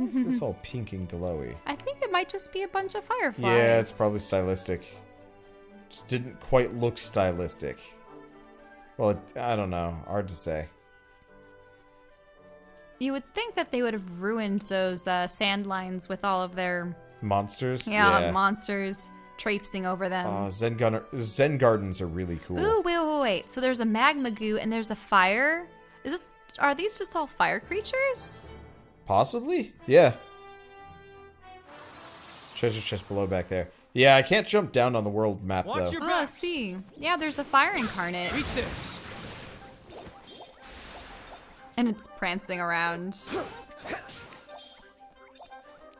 Why is this all pink and glowy? I think it might just be a bunch of fireflies. Yeah, it's probably stylistic. Just didn't quite look stylistic. Well, I don't know. Hard to say. You would think that they would have ruined those sand lines with all of their... Monsters? Yeah, monsters traipsing over them. Zen gardens are really cool. Ooh, wait. So there's a magma goo and there's a fire? Are these just all fire creatures? Possibly? Yeah. Treasure chest below back there. Yeah, I can't jump down on the world map, Watch though. your Oh, backs. see. Yeah, there's a fire incarnate. Eat this. And it's prancing around.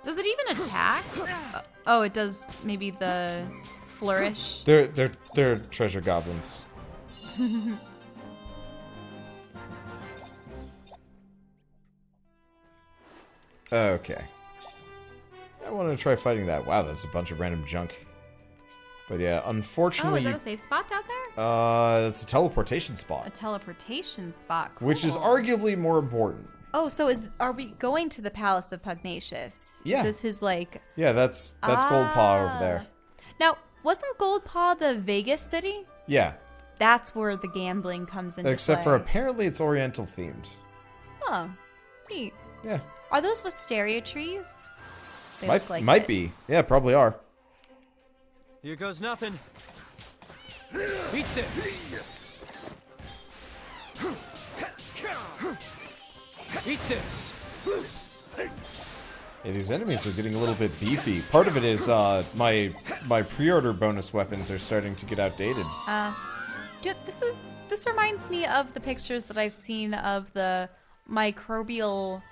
Does it even attack? Oh, it does maybe the flourish. They're treasure goblins. Okay. I want to try fighting that. Wow, that's a bunch of random junk. But yeah, Oh, unfortunately... is that a safe spot out there? It's a teleportation spot. A teleportation spot. Cool. Which is arguably more important. Oh, so are we going to the Palace of Pugnacious? Yeah. Is this his, like... Yeah, that's Gold Paw over there. Now, wasn't Gold Paw the Vegas city? Yeah. That's where the gambling comes into Except play. for apparently it's Oriental themed. Oh, neat. Yeah. Are those wisteria trees? They Might look like might it. be. Yeah, probably are. Here goes nothing. Eat this. Eat this. Yeah, these enemies are getting a little bit beefy. Part of it is my pre-order bonus weapons are starting to get outdated. Dude, this reminds me of the pictures that I've seen of the microbial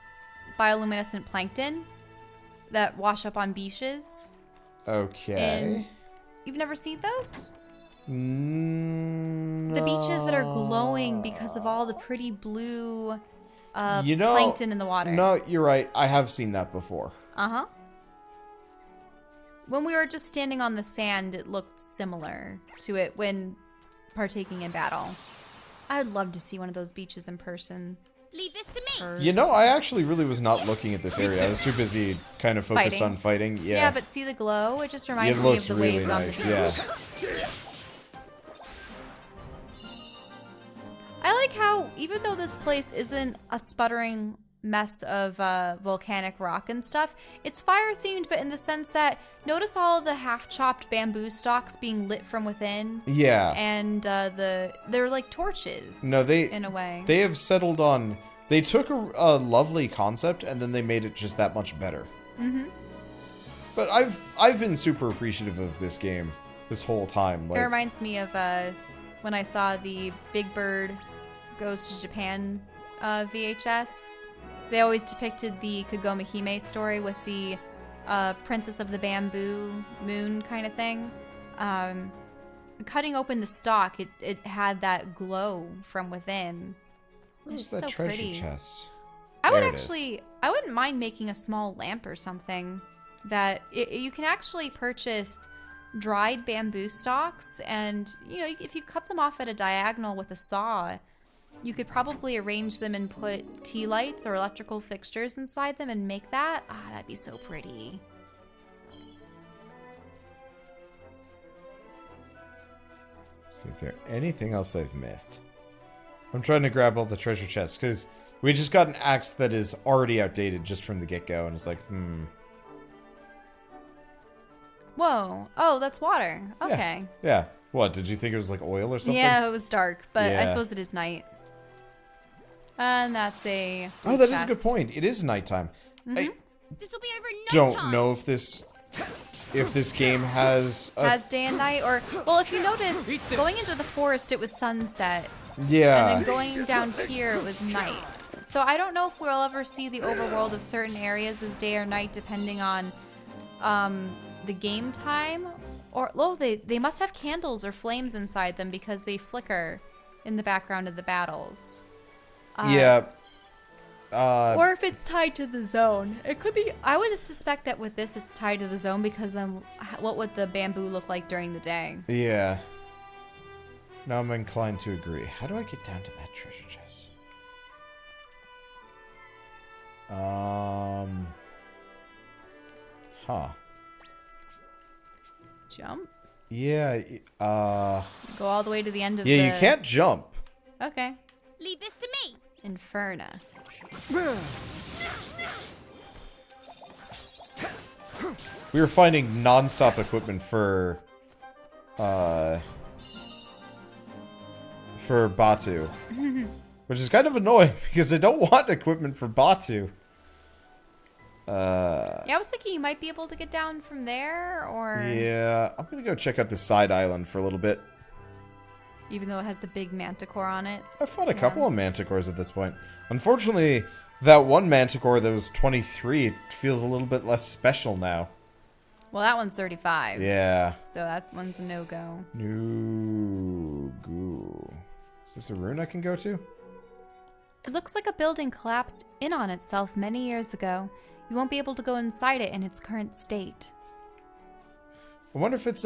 bioluminescent plankton that wash up on beaches. Okay. And you've never seen those? No. The beaches that are glowing because of all the pretty blue You know, plankton in the water. No, you're right. I have seen that before. Uh-huh. When we were just standing on the sand, it looked similar to it when partaking in battle. I'd love to see one of those beaches in person. Leave this to me. You know, I actually really was not looking at this area. I was too busy kind of focused Fighting. on fighting. Yeah. Yeah, but see the glow? It just it reminds me of looks the really waves nice. on the Yeah. I like how, even though this place isn't a sputtering mess of volcanic rock and stuff, it's fire themed, but in the sense that notice all the half-chopped bamboo stalks being lit from within. Yeah. And they're like torches. No, in a way. They have settled on. They took a lovely concept and then they made it just that much better. Mm-hmm. But I've been super appreciative of this game this whole time. It Like, reminds me of when I saw the Big Bird Goes to Japan VHS. They always depicted the Kagome Hime story with the Princess of the Bamboo Moon kind of thing. Cutting open the stalk, it had that glow from within. where's It's that so treasure pretty. chest? I would There it is. actually, I wouldn't mind making a small lamp or something that you can actually purchase dried bamboo stalks, and you know, if you cut them off at a diagonal with a saw, you could probably arrange them and put tea lights or electrical fixtures inside them and make that. Ah, that'd be so pretty. So is there anything else I've missed? I'm trying to grab all the treasure chests because we just got an axe that is already outdated just from the get-go, and it's like, Whoa. Oh, that's water. Yeah. Okay. Yeah. What, did you think it was like oil or something? Yeah, it was dark, but I Yeah. suppose it is night. And that's a Oh, that is a good chest. point. It is nighttime. I This will be over no don't time. know if this game has a, Has day and night, or well, if you noticed, Eat this. going into the forest it was sunset, yeah. and then going down here it was night. So I don't know if we'll ever see the overworld of certain areas as day or night, depending on the game time. Or well, they must have candles or flames inside them because they flicker in the background of the battles. Yeah. Or if it's tied to the zone. It could be. I would suspect that with this it's tied to the zone, because then what would the bamboo look like during the day? Yeah. Now I'm inclined to agree. How do I get down to that treasure chest? Huh. Jump? Yeah, Go all the way to the end of yeah, the... you can't jump. Okay. Leave this to me. Inferna. We were finding non-stop equipment for Batu. Which is kind of annoying, because I don't want equipment for Batu. Yeah, I was thinking you might be able to get down from there, or... Yeah, I'm gonna go check out the side island for a little bit. Even though it has the big Manticore on it. I've fought a couple of Manticores at this point. Unfortunately, that one Manticore that was 23 feels a little bit less special now. Well, that one's 35. Yeah. So that one's a no-go. No-go. Is this a rune I can go to? It looks like a building collapsed in on itself many years ago. You won't be able to go inside it in its current state. I wonder if it's,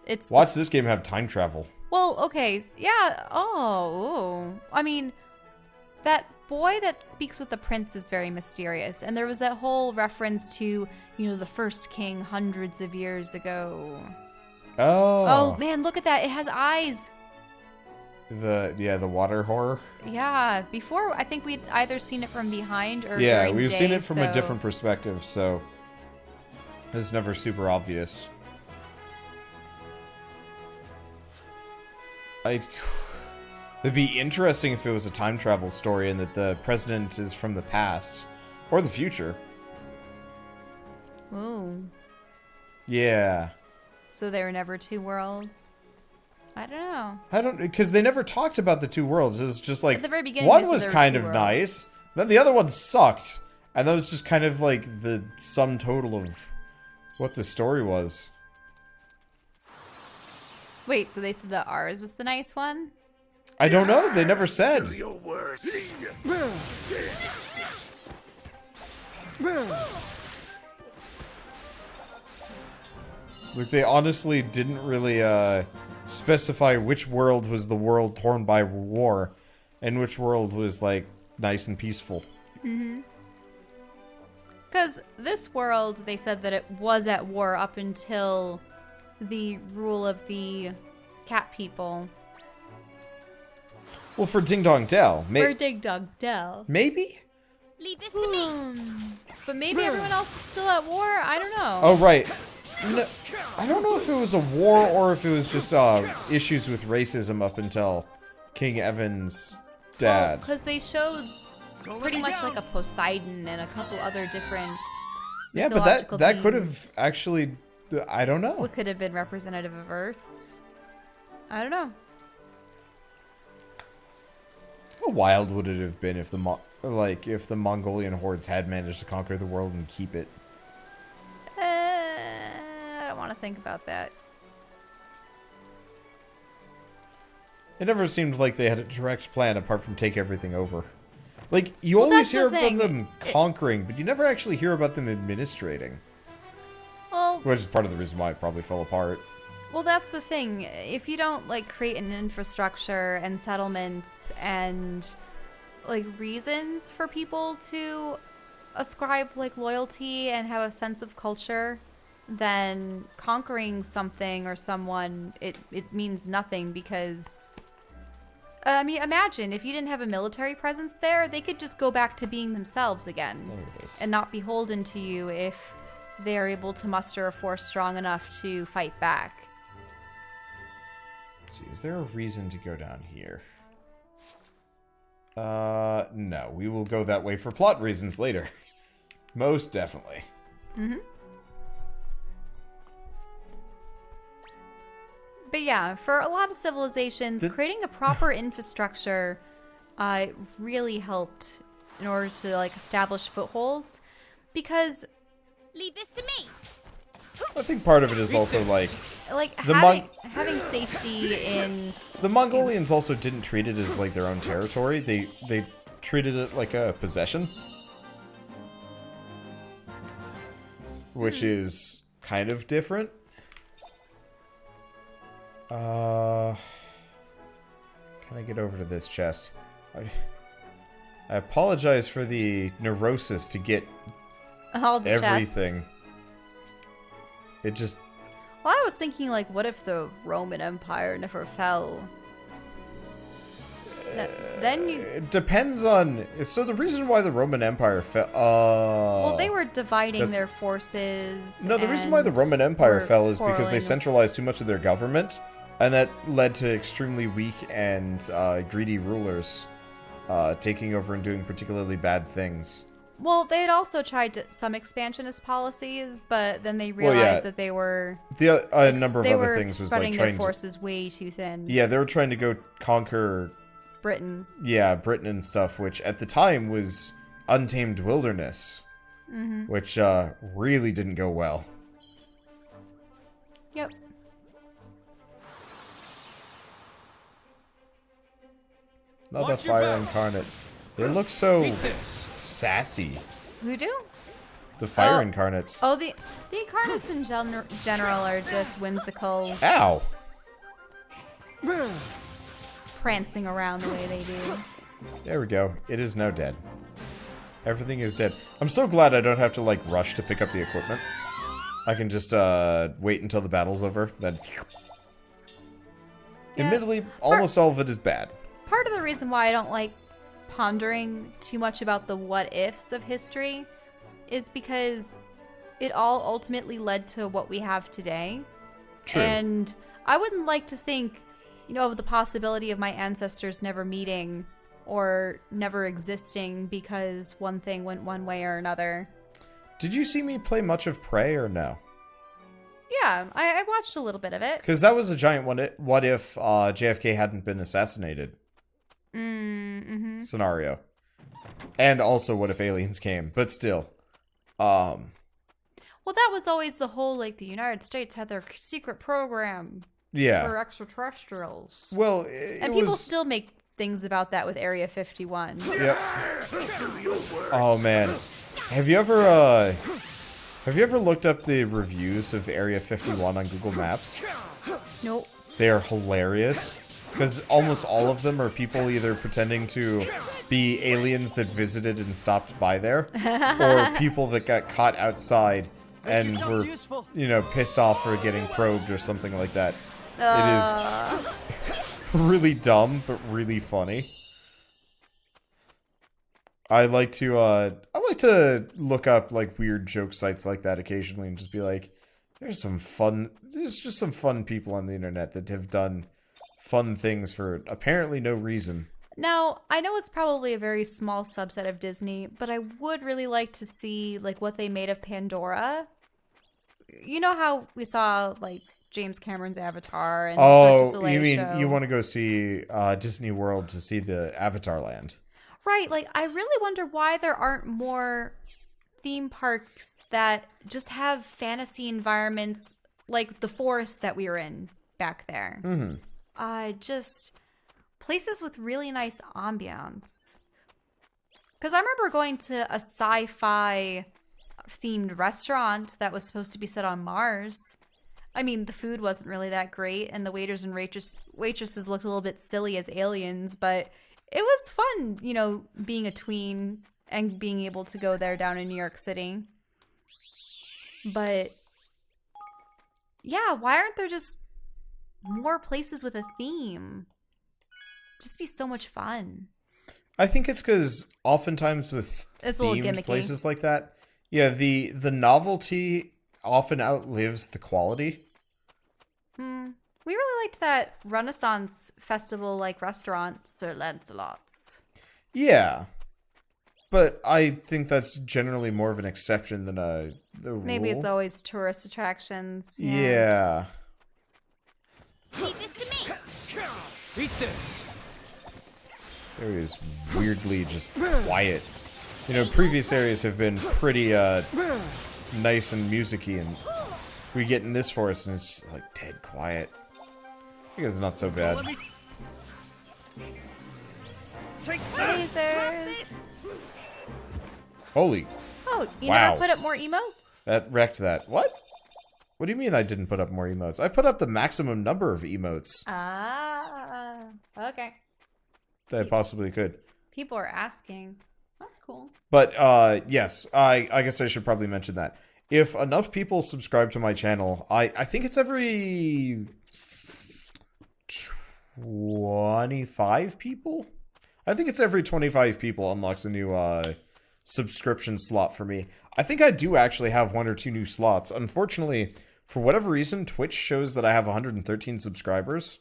It's... Watch this game have time travel. Well, okay. Yeah. Oh. I mean, that boy that speaks with the prince is very mysterious. And there was that whole reference to, you know, the first king hundreds of years ago. Oh. Oh, man, look at that. It has eyes. The water horror. Yeah. Before, I think we'd either seen it from behind or Yeah, during we've day, seen it from a so- different perspective, so it's never super obvious. It'd be interesting if it was a time travel story and that the president is from the past or the future. Ooh. Yeah. So there were never two worlds? I don't know. Because they never talked about the two worlds. It was just like, At the very beginning, one they said was there were kind two of worlds. nice, then the other one sucked. And that was just kind of like the sum total of what the story was. Wait, so they said that ours was the nice one? I don't know. They never said. Your worst. Like, they honestly didn't really specify which world was the world torn by war and which world was, like, nice and peaceful. Mm-hmm. Because this world, they said that it was at war up until the rule of the cat people. Well, for Ding Dong Dell. Or Dig Dug Dell. Maybe? Leave this to me. But maybe everyone else is still at war? I don't know. Oh, right. No, I don't know if it was a war or if it was just issues with racism up until King Evan's dad. Because they showed pretty much like a Poseidon and a couple other different Yeah, but mythological that could have beings. actually... I don't know. What could have been representative of Earths? I don't know. How wild would it have been if the Mongolian hordes had managed to conquer the world and keep it? I don't want to think about that. It never seemed like they had a direct plan apart from take everything over. Like, you Well, always that's the hear about thing. them conquering, but you never actually hear about them administrating. Well, Which is part of the reason why it probably fell apart. Well, that's the thing. If you don't like create an infrastructure and settlements and like reasons for people to ascribe like loyalty and have a sense of culture, then conquering something or someone, it means nothing because I mean, imagine if you didn't have a military presence there, they could just go back to being themselves again There it is. and not beholden to you if they're able to muster a force strong enough to fight back. Let's see, is there a reason to go down here? No. We will go that way for plot reasons later. Most definitely. Mm-hmm. But yeah, for a lot of civilizations, creating a proper infrastructure really helped in order to like establish footholds, because Leave this to me. I think part of it is also like The having safety in the Mongolians also didn't treat it as like their own territory. They treated it like a possession, which is kind of different. Can I get over to this chest? I apologize for the neurosis to get all the everything. chests. It just... Well, I was thinking, like, what if the Roman Empire never fell? Then you... It depends on... So the reason why the Roman Empire fell... Well, they were dividing their forces. No, the reason why the Roman Empire fell is because they quarreling. centralized too much of their government, and that led to extremely weak and greedy rulers taking over and doing particularly bad things. Well, they had also tried some expansionist policies, but then they realized that they were... A number of other things was like spreading trying their forces way too thin. Yeah, they were trying to go conquer... Britain. Yeah, Britain and stuff, which at the time was untamed wilderness, which really didn't go well. Yep. Not the Watch your fire backs. incarnate. They look so Eat this. sassy. Who do? The fire Oh. incarnates. Oh, the incarnates in general are just whimsical, Ow! prancing around the way they do. There we go. It is now dead. Everything is dead. I'm so glad I don't have to, like, rush to pick up the equipment. I can just, wait until the battle's over, then... Yeah. Admittedly, almost all of it is bad. Part of the reason why I don't like pondering too much about the what-ifs of history is because it all ultimately led to what we have today. True. And I wouldn't like to think, you know, of the possibility of my ancestors never meeting or never existing because one thing went one way or another. Did you see me play much of Prey or no? Yeah, I watched a little bit of it. Because that was a giant what if JFK hadn't been assassinated scenario. And also what if aliens came, but still. Well, that was always the whole, like, the United States had their secret program Yeah. for extraterrestrials. Well, And people still make things about that with Area 51. Yep. Oh man, have you ever looked up the reviews of Area 51 on Google Maps? Nope. They are hilarious because almost all of them are people either pretending to be aliens that visited and stopped by there, or people that got caught outside and yourselves were, useful. you know, pissed off for getting probed or something like that. It is really dumb, but really funny. I like to look up like weird joke sites like that occasionally and just be like, there's just some fun people on the internet that have done fun things for apparently no reason. Now, I know it's probably a very small subset of Disney, but I would really like to see, like, what they made of Pandora. You know how we saw, like, James Cameron's Avatar and Cirque du Oh, Soleil you mean show? you want to go see Disney World to see the Avatar Land? Right, like, I really wonder why there aren't more theme parks that just have fantasy environments like the forest that we were in back there. Just places with really nice ambiance. Because I remember going to a sci-fi themed restaurant that was supposed to be set on Mars. I mean, the food wasn't really that great, and the waiters and waitresses looked a little bit silly as aliens, but it was fun, you know, being a tween and being able to go there down in New York City. But yeah, why aren't there just more places with a theme? Just be so much fun. I think it's because oftentimes with It's a little themed gimmicky. places like that, yeah, the novelty often outlives the quality. We really liked that Renaissance festival-like restaurant, Sir Lancelot's. Yeah, but I think that's generally more of an exception than the Maybe rule. it's always tourist attractions. Yeah. Leave this to me. Eat this. There is weirdly just quiet. You know, previous areas have been pretty nice and musicy, and we get in this forest and it's just, like, dead quiet. I guess it's not so bad. Let me take that. Lasers. Holy, Oh, you Wow. never put up more emotes? that wrecked that. What? What do you mean I didn't put up more emotes? I put up the maximum number of emotes Ah, okay. that I possibly could. People are asking. That's cool. But, yes, I guess I should probably mention that. if enough people subscribe to my channel, I think it's every 25 people? I think it's every 25 people unlocks a new subscription slot for me. I think I do actually have 1 or 2 new slots. Unfortunately, for whatever reason, Twitch shows that I have 113 subscribers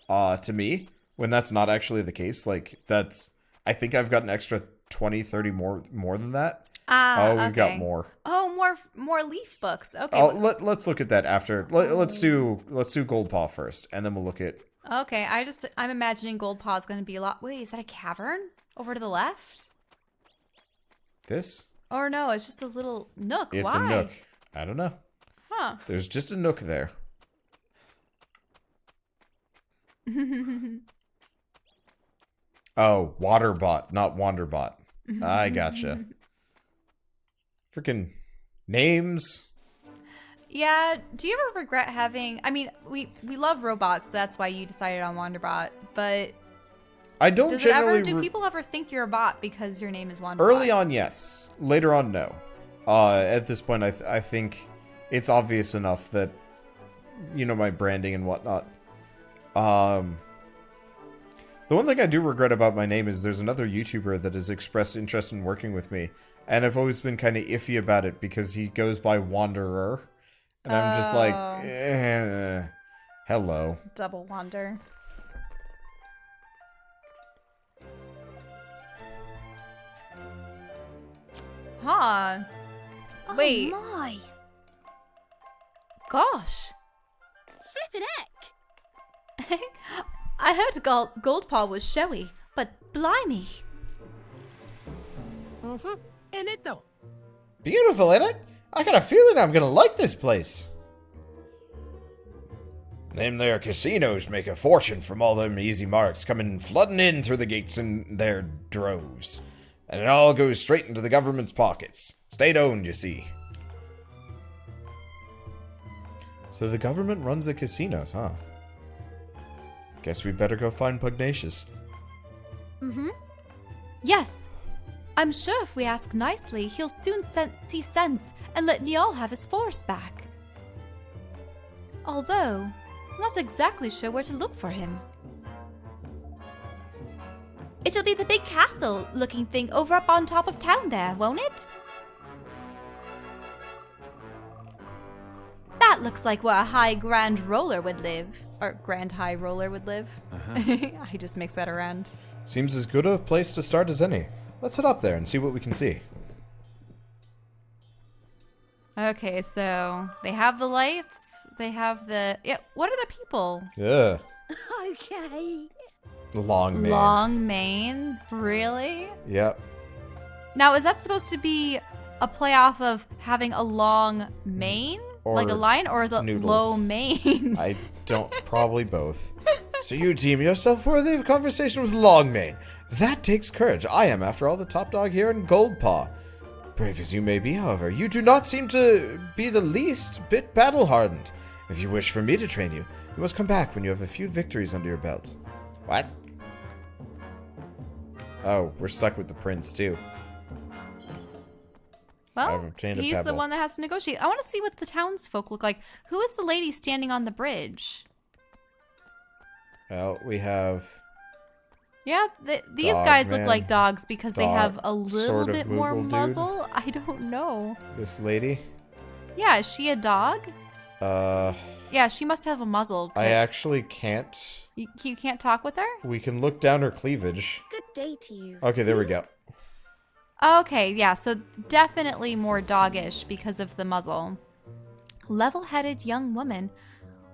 to me, when that's not actually the case. Like, that's... I think I've got an extra 20, 30 more than that. We've got more. Oh, more leaf books. Okay. Oh, let's look at that after. Let's do Gold Paw first, and then we'll look at... Okay, I'm imagining Gold Paw is going to be a lot... Wait, is that a cavern? Over to the left? This? Or no, it's just a little nook. It's Why? a nook. I don't know. Huh. There's just a nook there. Oh, Waterbot, not Wanderbot. I gotcha. Freaking names. Yeah, do you ever regret having... I mean, we love robots, that's why you decided on Wanderbot, but... I don't do generally... people ever think you're a bot because your name is Wanderbot? Early on, yes. Later on, no. At this point, I think it's obvious enough that, you know, my branding and whatnot. The one thing I do regret about my name is there's another YouTuber that has expressed interest in working with me, and I've always been kind of iffy about it because he goes by Wanderer, and I'm just like, hello. Double Wander. Huh. Oh Wait. my. Gosh. Flippin' heck. I heard Gold Paw was showy, but blimey. In it though. Beautiful, ain't it? I got a feeling I'm gonna like this place. Them there casinos make a fortune from all them easy marks coming flooding in through the gates in their droves. And it all goes straight into the government's pockets. State-owned, you see. So the government runs the casinos, huh? Guess we better go find Pugnacious. Yes. I'm sure if we ask nicely, he'll soon see sense and let Niall have his forest back. Although, I'm not exactly sure where to look for him. It'll be the big castle-looking thing over up on top of town there, won't it? That looks like where a high grand roller would live. Or grand high roller would live. I just mix that around. Seems as good a place to start as any. Let's head up there and see what we can see. Okay, so they have the lights. They have the... Yeah, what are the people? Yeah. Okay. Long mane. Long mane? Really? Yep. Now, is that supposed to be a play off of having a long mane? Or like a lion? Or is it noodles. low mane? I don't... Probably both. So you deem yourself worthy of conversation with Longmane. That takes courage. I am, after all, the top dog here in Gold Paw. Brave as you may be, however, you do not seem to be the least bit battle-hardened. If you wish for me to train you, you must come back when you have a few victories under your belt. What? Oh, we're stuck with the prince, too. I've Well, obtained a he's the pebble. one that has to negotiate. I want to see what the townsfolk look like. Who is the lady standing on the bridge? Well, we have... Yeah, these Dog guys look man. like dogs because they Dog have a little sort of bit more Moogle dude. muzzle. I don't know. This lady. Yeah, is she a dog? Uh, Yeah, she must have a muzzle. I actually can't... You can't talk with her? We can look down her cleavage. Good day to you. Okay, there we go. Okay, yeah, so definitely more doggish because of the muzzle. Level-headed young woman.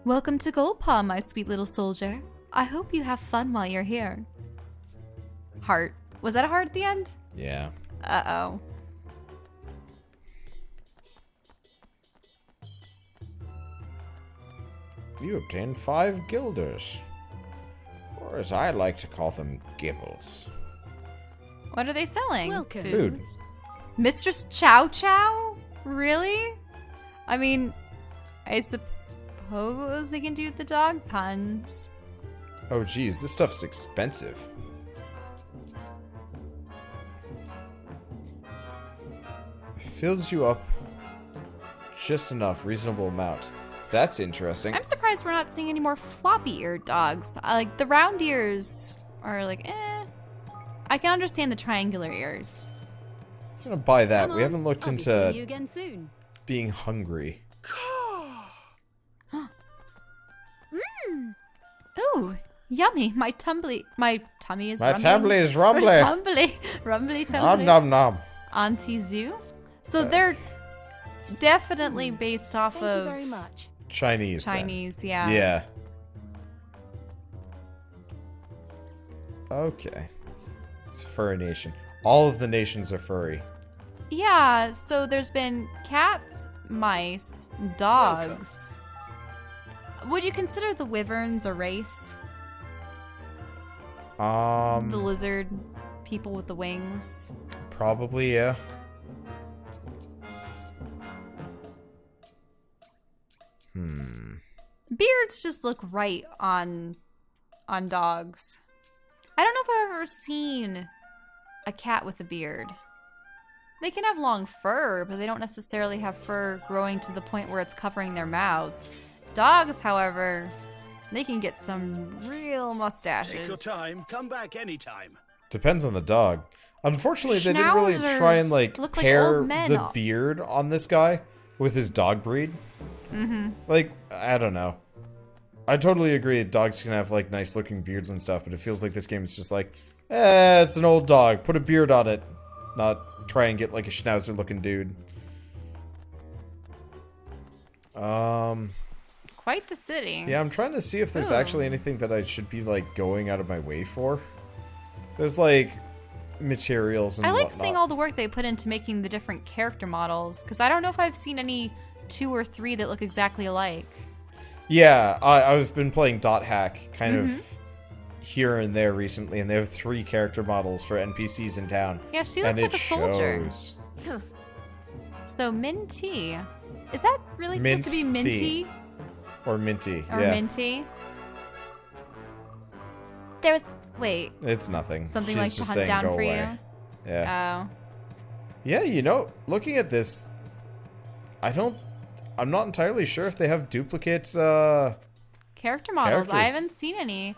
Welcome to Gold Paw, my sweet little soldier. I hope you have fun while you're here. Heart. Was that a heart at the end? Yeah. Uh-oh. You obtained 5 guilders. Or as I like to call them, gibbles. What are they selling? Welcome. Food. Mistress Chow Chow? Really? I mean, I suppose they can do the dog puns. Oh geez, this stuff's expensive. It fills you up Just enough. Reasonable amount. That's interesting. I'm surprised we're not seeing any more floppy-eared dogs. Like, the round ears are like, eh. I can understand the triangular ears. I'm gonna buy that. Come We on, haven't looked I'll be seeing into you again soon. being hungry. Ooh, yummy. My tummy is My rumbling. tummy is rumbly. Rumbly Nom tumbly. nom nom. Auntie Zoo. So they're definitely based off Thank you of very much. Chinese. then. Chinese, yeah. Yeah. Okay. It's furry nation. All of the nations are furry. Yeah, so there's been cats, mice, dogs. Would you consider the wyverns a race? The lizard people with the wings. Probably, yeah. Beards just look right on dogs. I don't know if I've ever seen a cat with a beard. They can have long fur, but they don't necessarily have fur growing to the point where it's covering their mouths. Dogs, however, they can get some real mustaches. Take your time. Come back anytime. Depends on the dog. Unfortunately, they didn't really try and Schnauzers look like pair old men. the beard on this guy with his dog breed. Mm-hmm. Like, I don't know. I totally agree that dogs can have like nice looking beards and stuff, but it feels like this game is just like, it's an old dog. Put a beard on it. Not try and get like a schnauzer looking dude. Quite the city. Yeah, I'm trying to see if there's Ooh. actually anything that I should be like going out of my way for. There's like materials and I like whatnot. seeing all the work they put into making the different character models, because I don't know if I've seen any 2 or 3 that look exactly alike. Yeah, I've been playing Dot Hack kind of here and there recently, and they have 3 character models for NPCs in town. Yeah, she and looks like it a soldier. shows. So Minty. Is that really supposed to be Mint Minty? tea. Or Minty, Or yeah. Minty? There was... Wait. It's nothing. Something She's like to just hunt saying, down "Go for away." you? Yeah. Oh. Yeah, you know, looking at this, I'm not entirely sure if they have duplicate, Character models. I Characters. haven't seen any.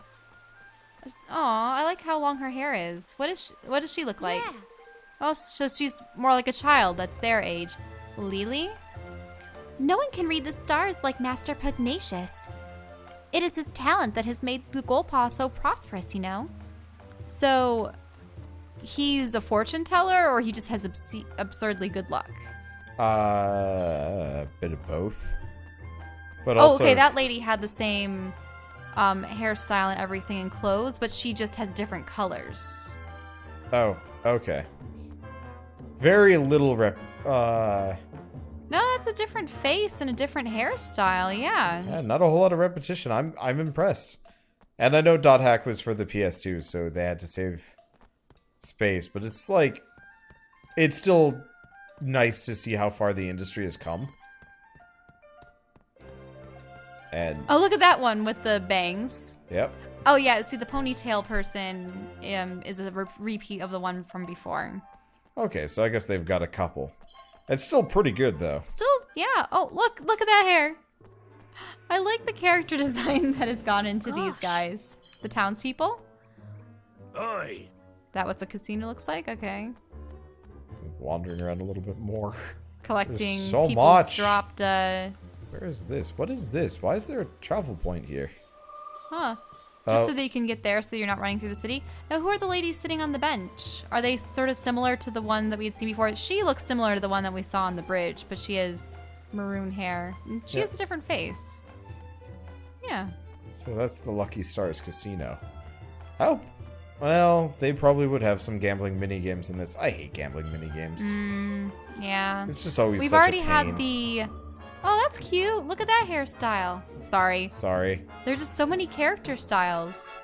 Aw, I like how long her hair is. What does she look like? Yeah. Oh, so she's more like a child that's their age. Lily? No one can read the stars like Master Pugnacious. It is his talent that has made the Gold Paw so prosperous, you know? So, he's a fortune teller, or he just has absurdly good luck? a bit of both. But Oh, also, okay, that lady had the same hairstyle and everything and clothes, but she just has different colors. Oh, okay. Very little No, that's a different face and a different hairstyle, yeah. yeah, not a whole lot of repetition. I'm impressed. And I know Dot Hack was for the PS2, so they had to save space, but it's like, it's still nice to see how far the industry has come. And Oh, look at that one with the bangs. yep. Oh, yeah, see, the ponytail person is a repeat of the one from before. Okay, so I guess they've got a couple. It's still pretty good though. Still, yeah. Oh, look at that hair. I like the character design that has gone into these Gosh. guys. The townspeople? Oi! That what the casino looks like? Okay. Wandering around a little bit more. Collecting so people's much. dropped, Where is this? What is this? Why is there a travel point here? huh. Just Oh. so that you can get there so you're not running through the city. Now, who are the ladies sitting on the bench? Are they sort of similar to the one that we had seen before? She looks similar to the one that we saw on the bridge, but she has maroon hair. And she Yeah. has a different face. Yeah. So that's the Lucky Stars Casino. Oh, well, they probably would have some gambling mini games in this. I hate gambling mini games. Yeah. It's just always We've such already a had pain. the... Oh, that's cute. Look at that hairstyle. Sorry. Sorry. There's just so many character styles.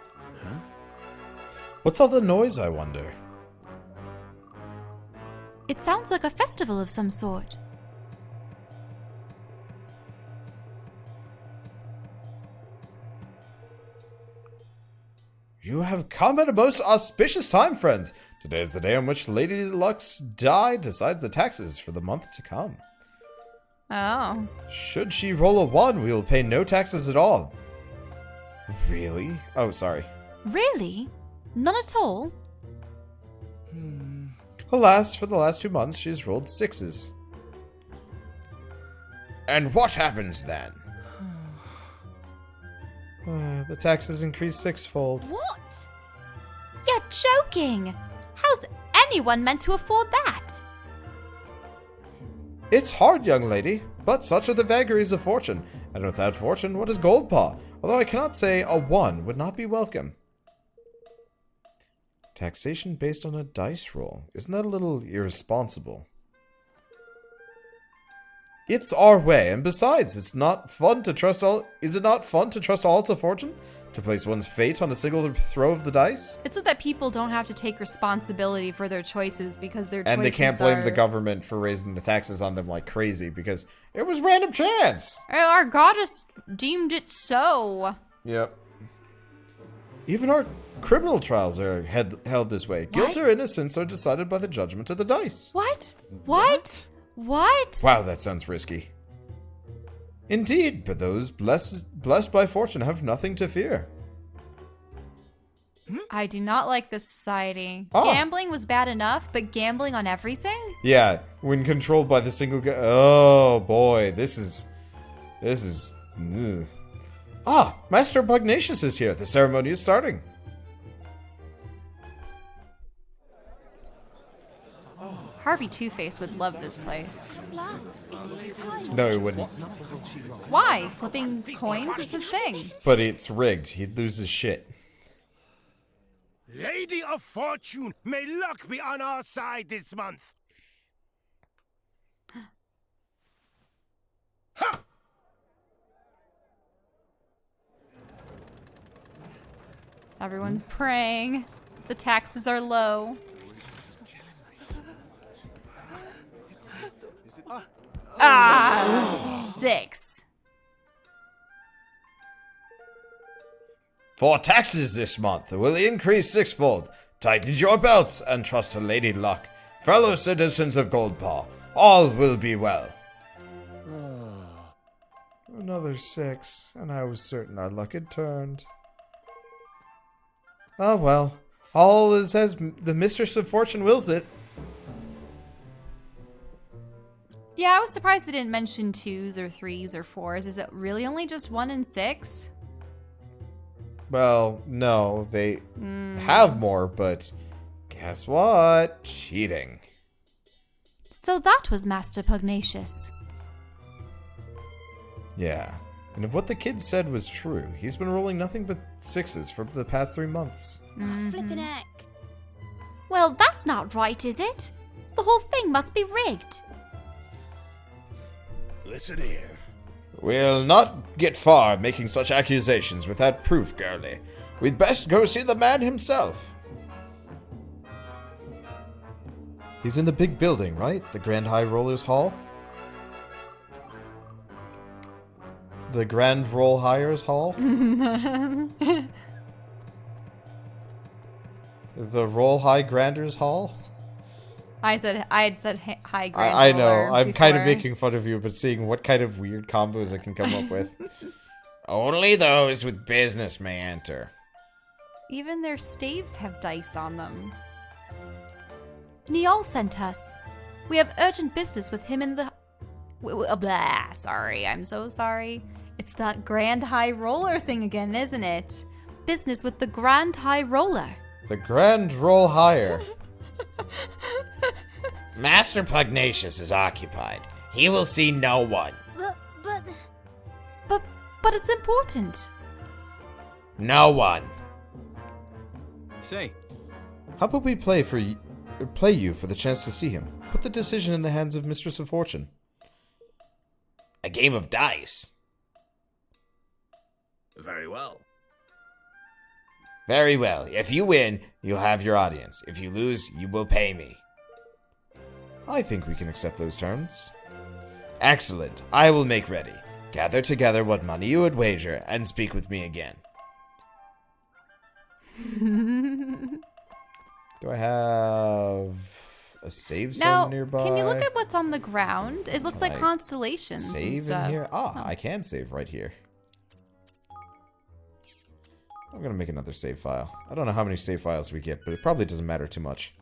What's all the noise, I wonder? It sounds like a festival of some sort. You have come at a most auspicious time, friends. Today is the day on which Lady Lux decides the taxes for the month to come. Oh. Should she roll a 1, we will pay no taxes at all. Really? Oh, sorry. Really? None at all? Alas, for the last 2 months, she has rolled 6s. And what happens then? The taxes increase 6-fold. What? You're joking! How's anyone meant to afford that? It's hard, young lady, but such are the vagaries of fortune. And without fortune, what is Gold Paw? Although I cannot say a 1 would not be welcome. Taxation based on a dice roll. Isn't that a little irresponsible? It's our way, and besides, it's not fun to trust all. Is it not fun to trust all to fortune? To place one's fate on a single throw of the dice? It's so that people don't have to take responsibility for their choices because their choices And they can't blame the government for raising the taxes on them like crazy because it was random chance. Our goddess deemed it so. Yep. Even our criminal trials are held this way. Guilt or innocence are decided by the judgment of the dice. What? What? What? Wow, that sounds risky. Indeed, but those blessed by fortune have nothing to fear. I do not like this society. Oh. Gambling was bad enough, but gambling on everything? Yeah, when controlled by the single guy. Oh boy, this is. Ugh. Ah, Master Pugnacious is here. The ceremony is starting. Harvey Two-Face would love this place. No, he wouldn't. Why? Flipping coins is his thing. But it's rigged. He'd lose his shit. Lady of Fortune, may luck be on our side this month. Ha! Everyone's praying. The taxes are low. Ah, 6. For taxes this month will increase 6-fold. Tighten your belts and trust to Lady Luck. Fellow citizens of Gold Paw, all will be well. Another 6, and I was certain our luck had turned. Oh well, all is as the Mistress of Fortune wills it. Yeah, I was surprised they didn't mention 2s or 3s or 4s. Is it really only just 1 and 6? Well, no, they have more, but guess what? Cheating. So that was Master Pugnacious. Yeah. And if what the kid said was true, he's been rolling nothing but 6s for the past 3 months. Flippin' heck. Well, that's not right, is it? The whole thing must be rigged. Listen here. We'll not get far making such accusations without proof, girlie. We'd best go see the man himself. He's in the big building, right? The Grand High Rollers Hall? The Grand Roll Hires Hall? The Roll High Granders Hall? I had said high grade. I know. I'm kind of before. making fun of you, but seeing what kind of weird combos I can come up with. Only those with business may enter. Even their staves have dice on them. Niall sent us. We have urgent business with him in the... Blah, sorry, I'm so sorry. It's that Grand High Roller thing again, isn't it? Business with the Grand High Roller. The Grand Roll Higher. Master Pugnacious is occupied. He will see no one. But it's important. No one. Say, How about we play you for the chance to see him? Put the decision in the hands of Mistress of Fortune. A game of dice. very well. Very well. If you win, you'll have your audience. If you lose, you will pay me. I think we can accept those terms. Excellent. I will make ready. Gather together what money you would wager and speak with me again. Do I have a save Now, zone nearby. can you look at what's on the ground? It looks like Like, constellations and Save stuff. in here? Ah, I can save right here. I'm gonna make another save file. I don't know how many save files we get, but it probably doesn't matter too much.